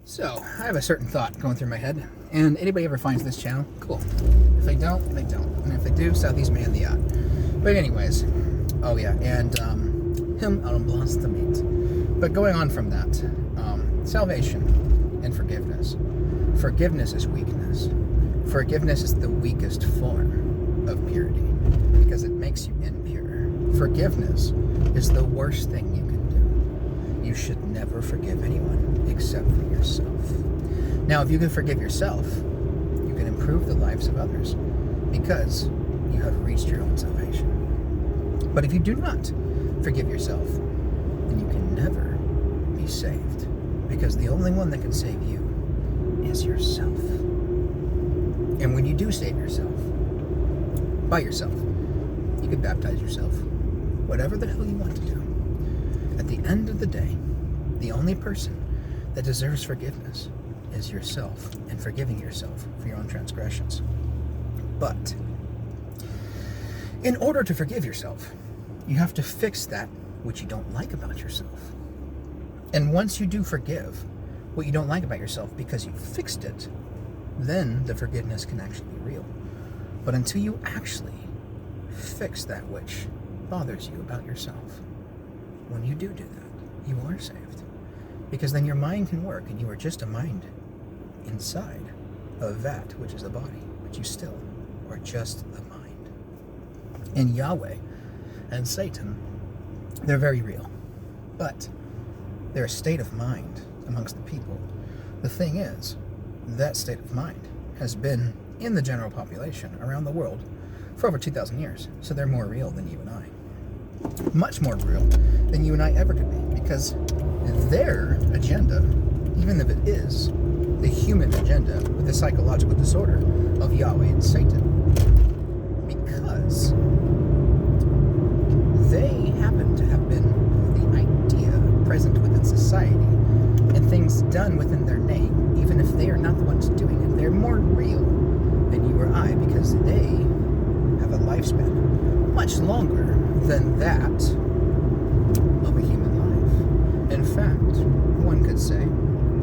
So, I have a certain thought going through my head, and anybody ever finds this channel, cool. If they don't, they don't. And if they do, Southeast Man the Yacht. But anyways, oh yeah, and him out on Blasphemate. But going on from that, salvation and forgiveness. Forgiveness is weakness. Forgiveness is the weakest form of purity, because it makes you impure. Forgiveness is the worst thing you can do. You should never forgive anyone except for yourself. Now, if you can forgive yourself, you can improve the lives of others, because you have reached your own salvation. But if you do not forgive yourself, then you can never be saved, because the only one that can save you is yourself. And when you do save yourself, by yourself, you can baptize yourself, whatever the hell you want to do. At the end of the day, the only person that deserves forgiveness is yourself, and forgiving yourself for your own transgressions. But in order to forgive yourself, you have to fix that which you don't like about yourself. And once you do forgive what you don't like about yourself because you fixed it, then the forgiveness can actually be real. But until you actually fix that which bothers you about yourself, when you do that, you are saved. Because then your mind can work, and you are just a mind inside of that which is the body, but you still are just the mind. And Yahweh and Satan, they're very real, but they're a state of mind amongst the people. The thing is, that state of mind has been in the general population around the world for over 2,000 years, so they're more real than you and I. Much more real than you and I ever could be, because their agenda, even if it is the human agenda with the psychological disorder of Yahweh and Satan, because they happen to have been the idea present within society and things done within their name, even if they are not the ones doing it. They're more real than you or I, because they have a lifespan much longer than that of a human life. In fact, one could say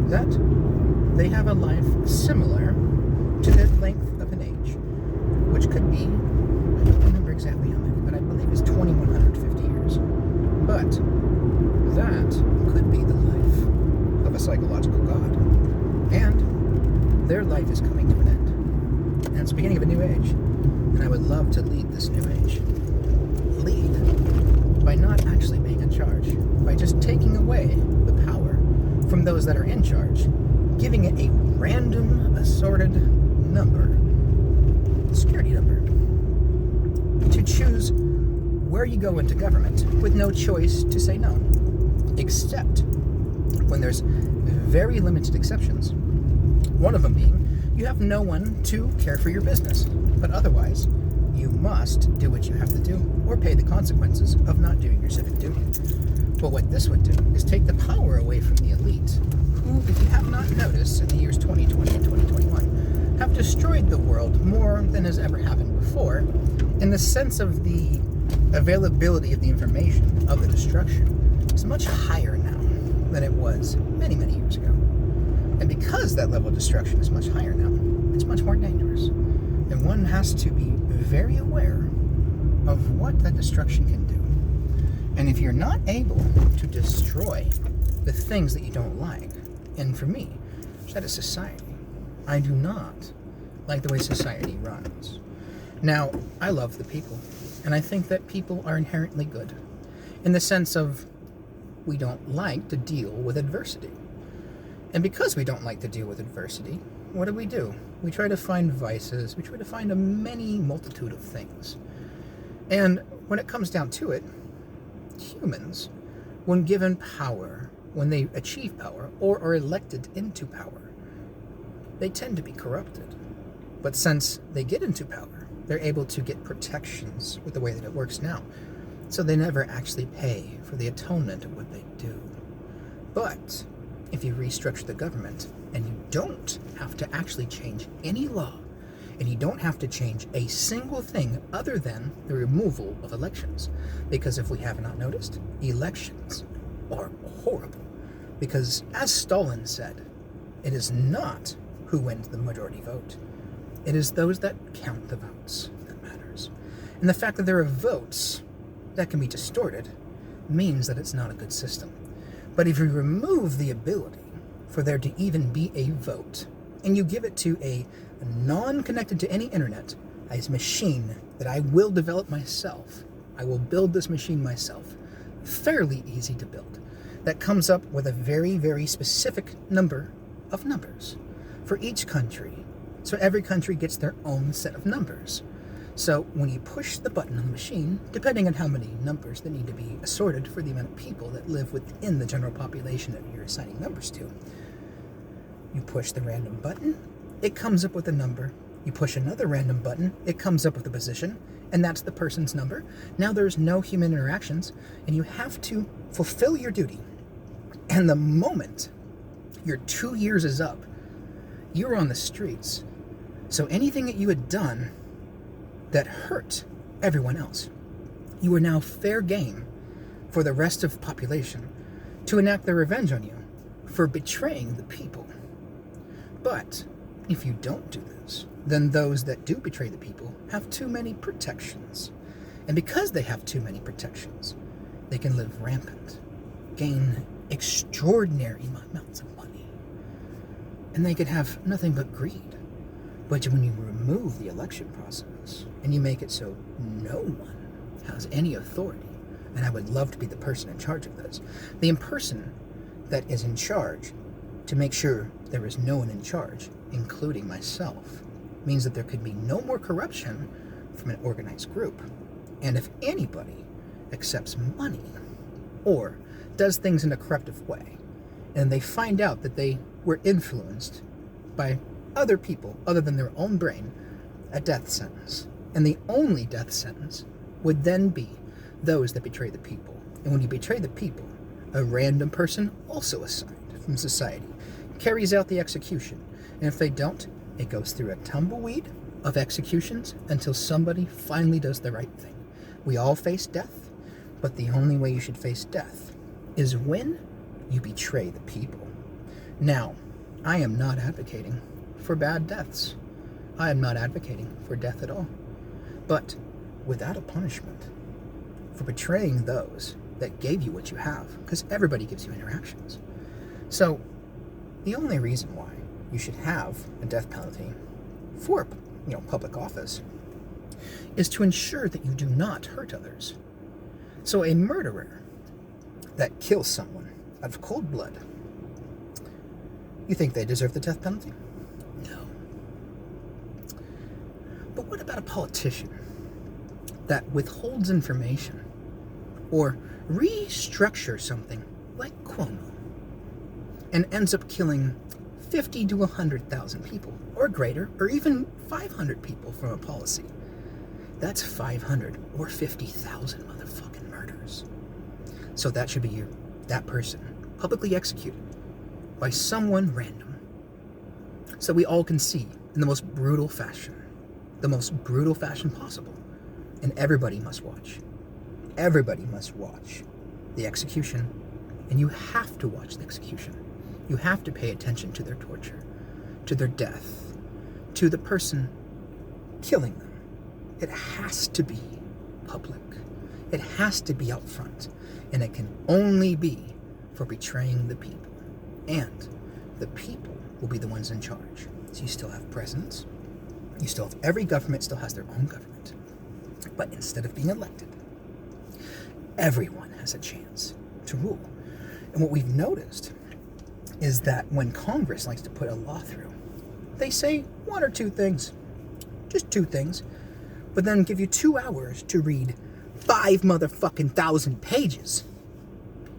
that they have a life similar to the length of an age, which could be, I don't remember exactly how many, but I believe it's 2,150 years. But that could be the life of a psychological god. And their life is coming to an end. And it's the beginning of a new age. And I would love to lead this new age. Lead by not actually being in charge, by just taking away the power from those that are in charge, giving it a random assorted number, security number, to choose where you go into government with no choice to say no, except when there's very limited exceptions. One of them being, you have no one to care for your business, but otherwise, you must do what you have to do, or pay the consequences of not doing your civic duty. But what this would do is take the power away from the elite, who, if you have not noticed, in the years 2020 and 2021, have destroyed the world more than has ever happened before, in the sense of the availability of the information of the destruction is much higher now than it was many, many years ago. And because that level of destruction is much higher now, it's much more dangerous. And one has to be very aware of what that destruction can do. And if you're not able to destroy the things that you don't like, and for me, that is society. I do not like the way society runs. Now, I love the people, and I think that people are inherently good, in the sense of we don't like to deal with adversity. And because we don't like to deal with adversity, what do? We try to find vices, we try to find a many multitude of things. And when it comes down to it, humans, when given power, when they achieve power, or are elected into power, they tend to be corrupted. But since they get into power, they're able to get protections with the way that it works now. So they never actually pay for the atonement of what they do. But if you restructure the government, and you don't have to actually change any law, and you don't have to change a single thing other than the removal of elections. Because if we have not noticed, elections are horrible. Because as Stalin said, It is not who wins the majority vote. It is those that count the votes that matters. And the fact that there are votes that can be distorted means that it's not a good system. But if you remove the ability for there to even be a vote, and you give it to a non-connected to any internet, a machine that I will develop myself, I will build this machine myself, fairly easy to build, that comes up with a very, very specific number of numbers for each country. So every country gets their own set of numbers. So when you push the button on the machine, depending on how many numbers that need to be assorted for the amount of people that live within the general population that you're assigning numbers to, you push the random button, it comes up with a number. You push another random button, it comes up with a position, and that's the person's number. Now there's no human interactions, and you have to fulfill your duty. And the moment your 2 years is up, you're on the streets. So anything that you had done that hurt everyone else, you are now fair game for the rest of the population to enact their revenge on you for betraying the people. But if you don't do this, then those that do betray the people have too many protections. And because they have too many protections, they can live rampant, gain extraordinary amounts of money, and they could have nothing but greed. But when you remove the election process and you make it so no one has any authority, and I would love to be the person in charge of this, the person that is in charge to make sure there is no one in charge, including myself, means that there could be no more corruption from an organized group. And if anybody accepts money or does things in a corruptive way, and they find out that they were influenced by other people other than their own brain, a death sentence. And the only death sentence would then be those that betray the people. And when you betray the people, a random person, also assigned from society, carries out the execution. And if they don't, it goes through a tumbleweed of executions until somebody finally does the right thing. We all face death, but the only way you should face death is when you betray the people. Now, I am not advocating for bad deaths. I am not advocating for death at all. But without a punishment for betraying those that gave you what you have, because everybody gives you interactions. So the only reason why you should have a death penalty for, public office is to ensure that you do not hurt others. So a murderer that kills someone out of cold blood, you think they deserve the death penalty? No. But what about a politician that withholds information or restructures something like Cuomo and ends up killing 50 to 100,000 people or greater, or even 500 people from a policy? That's 500 or 50,000 motherfucking murders. So that should be that person publicly executed by someone random, so we all can see in the most brutal fashion possible. And everybody must watch. Everybody must watch the execution, and you have to watch the execution. You have to pay attention to their torture, to their death, to the person killing them. It has to be public. It has to be out front, and it can only be for betraying the people. And the people will be the ones in charge. So you still have presidents. You still have, every government still has their own government. But instead of being elected, everyone has a chance to rule. And what we've noticed is that when Congress likes to put a law through, they say one or two things, just two things, but then give you 2 hours to read 5,000 pages.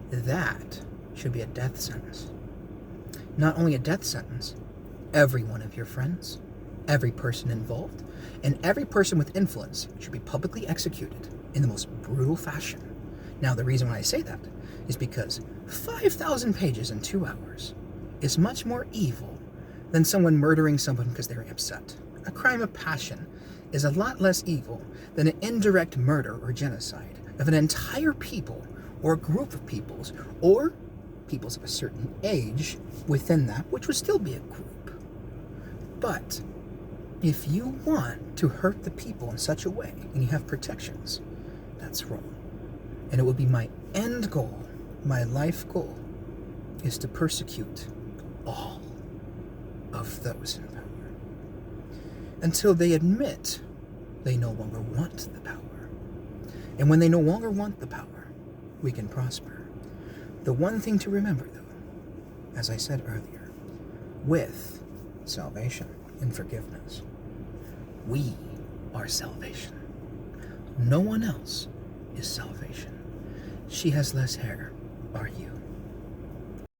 That should be a death sentence. Not only a death sentence, every one of your friends, every person involved, and every person with influence should be publicly executed in the most brutal fashion. Now, the reason why I say that is because 5,000 pages in 2 hours is much more evil than someone murdering someone because they're upset. A crime of passion is a lot less evil than an indirect murder or genocide of an entire people or group of peoples, or peoples of a certain age within that, which would still be a group. But if you want to hurt the people in such a way, and you have protections, that's wrong. And it would be my end goal, my life goal, is to persecute all of those in power until they admit they no longer want the power. And when they no longer want the power, we can prosper. The one thing to remember, though, as I said earlier, with salvation and forgiveness, we are salvation. No one else is salvation. She has less hair. Are you?